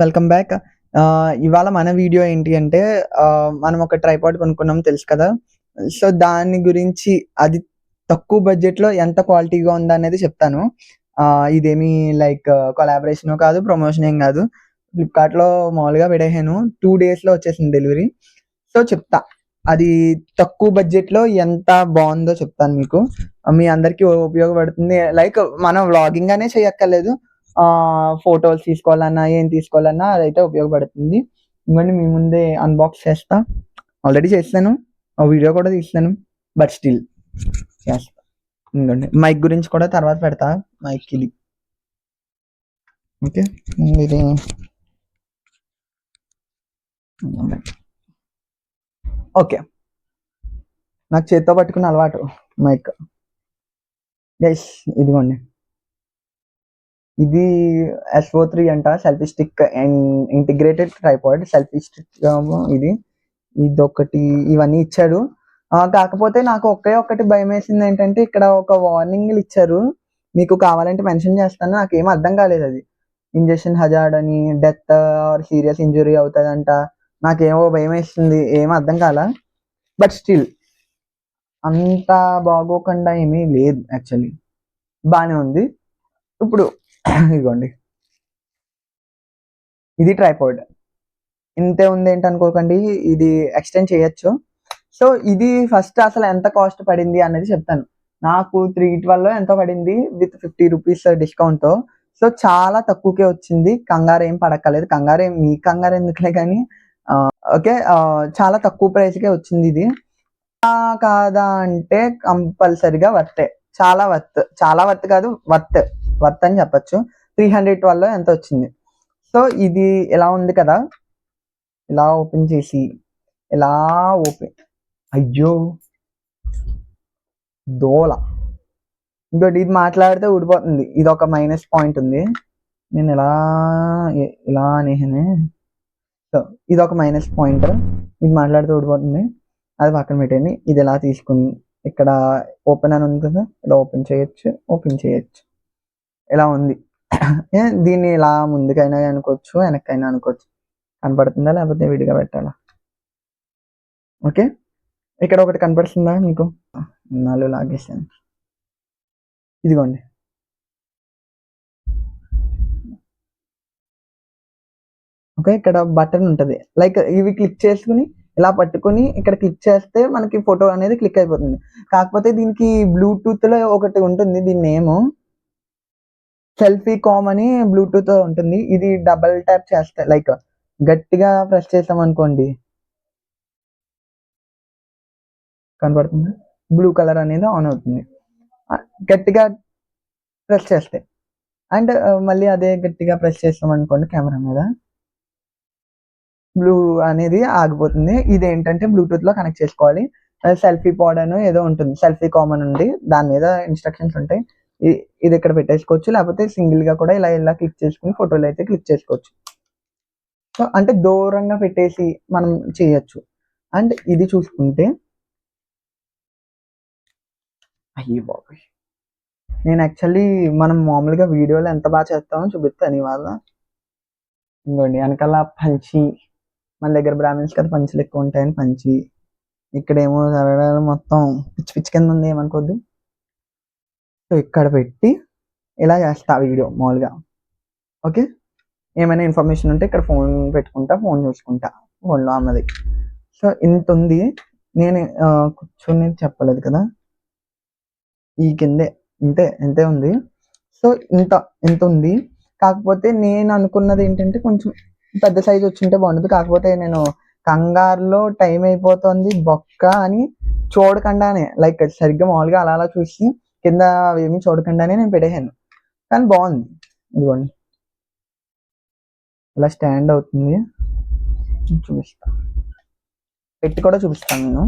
Welcome back. ఇవాళ మన video ఏంటి అంటే మనం ఒక ట్రైపాడ్ కొనుక్కున్నాం తెలుసు కదా. సో, దాని గురించి అది తక్కువ బడ్జెట్‌లో ఎంత క్వాలిటీగా ఉందనేది చెప్తాను. ఇదేమి లైక్ కొలాబరేషనో కాదు, ప్రమోషన్ ఏం కాదు. ఫ్లిప్‌కార్ట్‌లో మామూలుగా పెట్టేసాను. 2 డేస్‌లో వచ్చేసింది డెలివరీ. సో, చెప్తా. అది తక్కువ బడ్జెట్‌లో ఎంత బావుందో చెప్తాను మీకు. మీ అందరికీ ఉపయోగపడుతుంది. లైక్ మనం వ్లాగింగ్ అనే చేయక్కర్లేదు. ఫోటోస్ తీసుకోవాలన్నా, ఏం తీసుకోవాలన్నా అదైతే ఉపయోగపడుతుంది. ఇదిగోండి మీ ముందే అన్బాక్స్ చేస్తా. ఆల్రెడీ చేసాను. ఆ వీడియో కూడా తీసాను. బట్ స్టిల్ చేస్తా. ఇదిగోండి మైక్ గురించి కూడా తర్వాత పెడతా. మైక్ ఇది. ఓకే. ఇది ఓకే. నాకు చేత్తో పట్టుకున్న అలవాటు మైక్. గైస్ ఇదిగోండి. ఇది SO3 అంట. Selfie stick and integrated tripod. Selfie stick ఇది. ఇదొకటి ఇవన్నీ ఇచ్చాడు. కాకపోతే నాకు ఒక్కటి భయమేసింది ఏంటంటే ఇక్కడ ఒక వార్నింగ్‌లు ఇచ్చారు. మీకు కావాలంటే మెన్షన్ చేస్తాను. నాకేం అర్థం కాలేదు అది. ఇంజెక్షన్ హజార్డ్ అని, డెత్ ఆర్ సీరియస్ ఇంజ్యూరీ అవుతదంట. నాకేమో భయమేసింది. ఏం అర్థం కాలా. బట్ స్టిల్ అంత బాగోకుండా ఏమీ లేదు యాక్చువల్లీ. బానే ఉంది. ఇప్పుడు ఇదిగోండి. ఇది ట్రైపాడ్. ఇంతే ఉందేంటనుకోకండి. ఇది ఎక్స్‌టెండ్ చేయొచ్చు. సో, ఇది ఫస్ట్ అసలు ఎంత కాస్ట్ పడింది అనేది చెప్తాను. నాకు 312 ఎంతో పడింది విత్ ₹50 డిస్కౌంట్‌తో. సో, చాలా తక్కువకే వచ్చింది. కంగారేం పడక్కర్లేదు. మీ కంగారెందుకులే గానీ ఓకే. చాలా తక్కువ ప్రైస్‌కే వచ్చిందిది. కాదా అంటే కంపల్సరీగా వర్తే. చాలా వర్త్. చాలా వర్త్ కాదు వర్త్. వర్త్ అని చెప్పొచ్చు. 312 ఎంతో వచ్చింది. సో, ఇది ఇలా ఉంది కదా. ఇలా ఓపెన్ చేసి ఇలా అయ్యో! దోల. ఇంకోటి ఇది మాట్లాడితే ఊడిపోతుంది. ఇదొక మైనస్ పాయింట్ ఉంది. నేను ఇలా అనేసానే. సో, ఇదొక మైనస్ పాయింట్. ఇది మాట్లాడితే ఊడిపోతుంది. అది పక్కన పెట్టేయండి. ఇది ఇలా తీసుకుని ఇక్కడ ఓపెన్ అని ఉంది కదా. ఇలా ఓపెన్ చేయొచ్చు. ఇలా ఉంది. దీన్ని ఇలా ముందుకైనా అనుకోవచ్చు, వెనక్కైనా అనుకోవచ్చు. కనపడుతుందా లేకపోతే విడిగా పెట్టాలా? ఓకే. ఇక్కడ ఒకటి కనపడుతుందా మీకు? నాలో లాగేసాను. ఇదిగోండి. ఓకే. ఇక్కడ బటన్ ఉంటది. లైక్ ఇవి క్లిక్ చేసుకొని ఇలా పట్టుకొని ఇక్కడ క్లిక్ చేస్తే మనకి ఫోటో అనేది క్లిక్ అయిపోతుంది. కాకపోతే దీనికి బ్లూటూత్‌లో ఒకటి ఉంటుంది. దీని నేము సెల్ఫీ కామ్ అని బ్లూటూత్ ఉంటుంది. ఇది డబుల్ ట్యాప్ చేస్తే లైక్ గట్టిగా ప్రెస్ చేసామనుకోండి. కనపడుతుందా? బ్లూ కలర్ అనేది ఆన్ అవుతుంది. గట్టిగా ప్రెస్ చేస్తే. అండ్ మళ్ళీ అదే గట్టిగా ప్రెస్ చేసామనుకోండి కెమెరా మీద బ్లూ అనేది ఆగిపోతుంది. ఇదేంటంటే బ్లూటూత్‌లో కనెక్ట్ చేసుకోవాలి. సెల్ఫీ పాడ్ అనో ఏదో ఉంటుంది. సెల్ఫీ కామ్ అని ఉంది. దాని మీద ఇన్‌స్ట్రక్షన్స్ ఉంటాయి. ఇది ఇక్కడ పెట్టేసుకోవచ్చు. లేకపోతే సింగిల్‌గా కూడా ఇలా క్లిక్ చేసుకొని ఫోటోలు అయితే క్లిక్ చేసుకోవచ్చు. సో, అంటే దూరంగా పెట్టేసి మనం చేయొచ్చు. అండ్ ఇది చూసుకుంటే అయ్య బాబోయ్! నేను యాక్చువల్లీ మనం మామూలుగా వీడియోలో ఎంత బాగా చేస్తామో చూపిస్తాను ఇవాళ. ఇంకోండి వెనకాల పంచి. మన దగ్గర బ్రాహ్మిన్స్ కదా పంచులు ఎక్కువ ఉంటాయని పంచి. ఇక్కడేమో మొత్తం పిచ్చి కింద ఉంది ఏమనుకోద్దు. సో, ఇక్కడ పెట్టి ఇలా చేస్తా వీడియో మామూలుగా. ఓకే. ఏమైనా ఇన్ఫర్మేషన్ ఉంటే ఇక్కడ ఫోన్ పెట్టుకుంటా, ఫోన్ చూసుకుంటా. ఫోన్‌లో అన్నది. సో, ఇంతుంది. నేను కూర్చొని చెప్పలేదు కదా. ఈ కిందే ఇంతే ఉంది. సో, ఇంతుంది. కాకపోతే నేను అనుకున్నది ఏంటంటే కొంచెం పెద్ద సైజ్ వచ్చుంటే బాగుండదు. కాకపోతే నేను కంగారులో టైం అయిపోతుంది బొక్క అని చూడకుండానే లైక్ సరిగ్గా మామూలుగా అలా చూసి కింద అవేమి చూడకుండానే నేను పెట్టేసాను. కానీ బాగుంది. ఇదిగోండి. ఇలా స్టాండ్ అవుతుంది. చూపిస్తా. పెట్టి కూడా చూపిస్తాను నేను.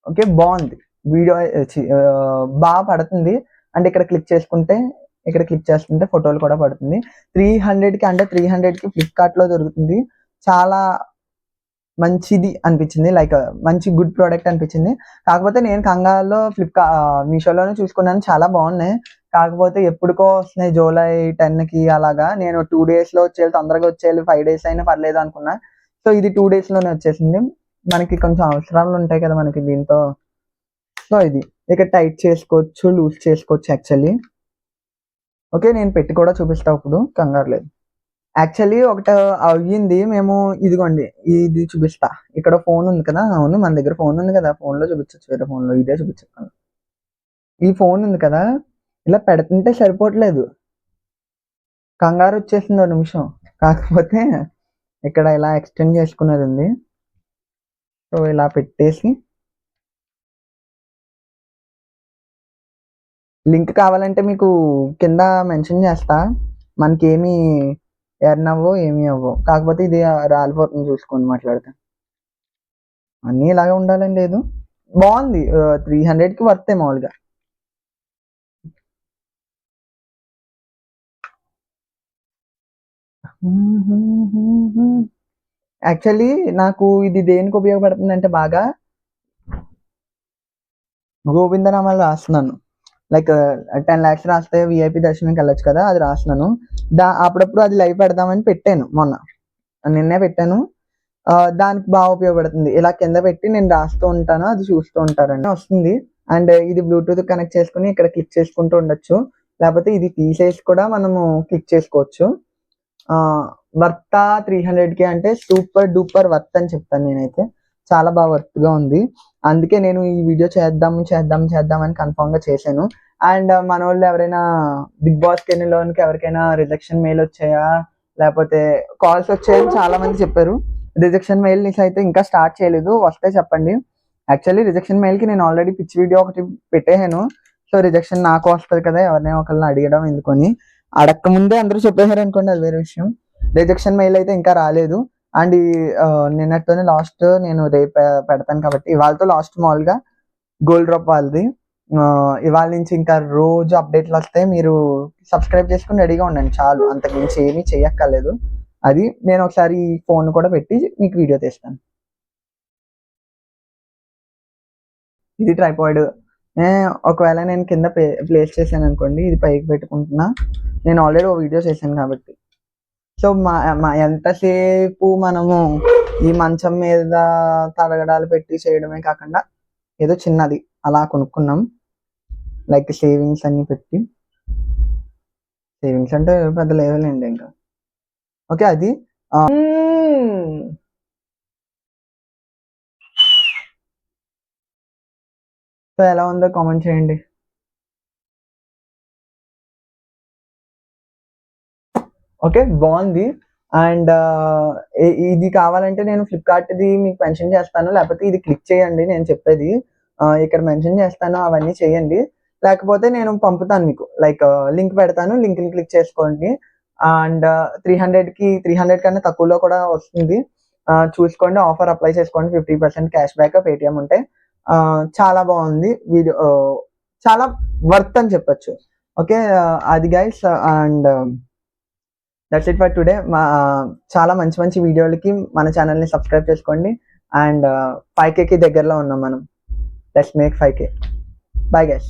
ఓకే. బాగుంది. వీడియో బాగా పడుతుంది. అంటే ఇక్కడ క్లిక్ చేస్తుంటే ఫోటోలు కూడా పడుతుంది. 300కి ఫ్లిప్‌కార్ట్‌లో దొరుకుతుంది. చాలా మంచిది అనిపించింది, లైక్ మంచి గుడ్ ప్రోడక్ట్ అనిపించింది. కాకపోతే నేను కంగారులో మీషోలోనే చూసుకున్నాను, చాలా బాగున్నాయి. కాకపోతే ఎప్పుడుకో వస్తున్నాయి, జూలై 10కి అలాగా. నేను 2 డేస్లో వచ్చేయాలి, తొందరగా వచ్చేయాలి, 5 days అయినా పర్లేదు అనుకున్నా. సో ఇది 2 daysలోనే వచ్చేసింది. మనకి కొంచెం అవసరాలు ఉంటాయి కదా మనకి దీంతో. సో ఇది ఇక టైట్ చేసుకోవచ్చు, లూజ్ చేసుకోవచ్చు యాక్చువల్లీ. ఓకే, నేను పెట్టి కూడా చూపిస్తా ఇప్పుడు, కంగారు లేదు. యాక్చువల్లీ ఒకటి అయ్యింది. మేము ఇదిగోండి ఇది చూపిస్తా. ఇక్కడ ఫోన్ ఉంది కదా, అవును మన దగ్గర ఫోన్ ఉంది కదా, ఫోన్లో చూపించచ్చు, వేరే ఫోన్లో ఇదే చూపించాను. ఈ ఫోన్ ఉంది కదా, ఇలా పెడుతుంటే సరిపోవట్లేదు, కంగారు వచ్చేసింది 2 నిమిషం. కాకపోతే ఇక్కడ ఇలా ఎక్స్టెండ్ చేసుకునేది ఉంది. సో ఇలా పెట్టేసి, లింక్ కావాలంటే మీకు కింద మెన్షన్ చేస్తా. మనకి ఏమి ఎర్న్ అవ్వవు, ఏమీ అవ్వవు. కాకపోతే ఇది రాలిపోతుంది చూసుకోండి మాట్లాడితే. అన్నీ ఇలాగే ఉండాలని లేదు, బాగుంది. 300కి వర్తే మామూలుగా. యాక్చువల్లీ నాకు ఇది దేనికి ఉపయోగపడుతుంది అంటే, బాగా గోవిందనామాలు రాస్తున్నాను. లైక్ 10 lakhs రాస్తే విఐపి దర్శనంకి వెళ్ళొచ్చు కదా, అది రాస్తున్నాను. అప్పుడప్పుడు అది లైవ్ పెడదామని పెట్టాను, నిన్నే పెట్టాను. దానికి బాగా ఉపయోగపడుతుంది. ఇలా కింద పెట్టి నేను రాస్తూ ఉంటాను, అది చూస్తూ ఉంటారండి వస్తుంది. అండ్ ఇది బ్లూటూత్ కనెక్ట్ చేసుకుని ఇక్కడ క్లిక్ చేసుకుంటూ ఉండొచ్చు, లేకపోతే ఇది తీసేసి కూడా మనము క్లిక్ చేసుకోవచ్చు. వర్త్ 300కి అంటే సూపర్ డూపర్ వర్త్ అని చెప్తాను నేనైతే. చాలా బాగా వర్త్గా ఉంది. అందుకే నేను ఈ వీడియో చేద్దాం అని కన్ఫామ్గా చేశాను. అండ్ మన వాళ్ళు ఎవరైనా బిగ్ బాస్ కెన్లోనికి ఎవరికైనా రిజెక్షన్ మెయిల్ వచ్చాయా, లేకపోతే కాల్స్ వచ్చాయని చాలా మంది చెప్పారు. రిజెక్షన్ మెయిల్ ని అయితే ఇంకా స్టార్ట్ చేయలేదు, వస్తే చెప్పండి. యాక్చువల్లీ రిజెక్షన్ మెయిల్కి నేను ఆల్రెడీ పిచ్ వీడియో ఒకటి పెట్టేశాను. సో రిజెక్షన్ నాకు వస్తుంది కదా, ఎవరినైనా ఒకళ్ళని అడగడం ఎందుకని, అడక్క ముందే అందరూ చెప్పేశారు అనుకోండి, అది వేరే విషయం. రిజెక్షన్ మెయిల్ అయితే ఇంకా రాలేదు. అండ్ నిన్నటితోనే లాస్ట్, నేను రేపు పెడతాను కాబట్టి ఇవాళతో లాస్ట్. మామూలుగా గోల్డ్ డ్రాప్ వాళ్ళది ఇవాళ నుంచి ఇంకా రోజు అప్డేట్లు వస్తాయి. మీరు సబ్స్క్రైబ్ చేసుకుని రెడీగా ఉండండి చాలు, అంతకు మించి ఏమీ చెయ్యక్కర్లేదు. అది నేను ఒకసారి ఫోన్ కూడా పెట్టి మీకు వీడియో తీస్తాను. ఇది ట్రైపాడ్. ఒకవేళ నేను కింద ప్లేస్ చేశాను అనుకోండి, ఇది పైకి పెట్టుకుంటున్నా. నేను ఆల్రెడీ ఓ వీడియో చేశాను కాబట్టి. సో ఎంతసేపు మనము ఈ మంచం మీద తడగడాలు పెట్టి చేయడమే కాకుండా ఏదో చిన్నది అలా కొనుక్కున్నాం, లైక్ సేవింగ్స్ అన్ని పెట్టి. సేవింగ్స్ అంటే పెద్ద లేవలేండి ఇంకా. ఓకే, అది సో ఎలా ఉందో కామెంట్ చేయండి. ఓకే, బాగుంది. అండ్ ఇది కావాలంటే నేను ఫ్లిప్కార్ట్ది మీకు మెన్షన్ చేస్తాను, లేకపోతే ఇది క్లిక్ చేయండి నేను చెప్పేది. ఇక్కడ మెన్షన్ చేస్తాను, అవన్నీ చేయండి. లేకపోతే నేను పంపుతాను మీకు, లైక్ లింక్ పెడతాను, లింక్ని క్లిక్ చేసుకోండి. అండ్ 300 కన్నా తక్కువలో కూడా వస్తుంది, చూసుకోండి. ఆఫర్ అప్లై చేసుకోండి, 50% క్యాష్ బ్యాక్ పేటిఎం ఉంటే. చాలా బాగుంది వీడియో, చాలా వర్త్ అని చెప్పొచ్చు. ఓకే, అది guys. And that's it for today. చాలా మంచి మంచి వీడియోలకి మన ఛానల్ని సబ్స్క్రైబ్ చేసుకోండి. అండ్ 5Kకి దగ్గరలో ఉన్నాం మనం. Let's make 5K. Bye guys.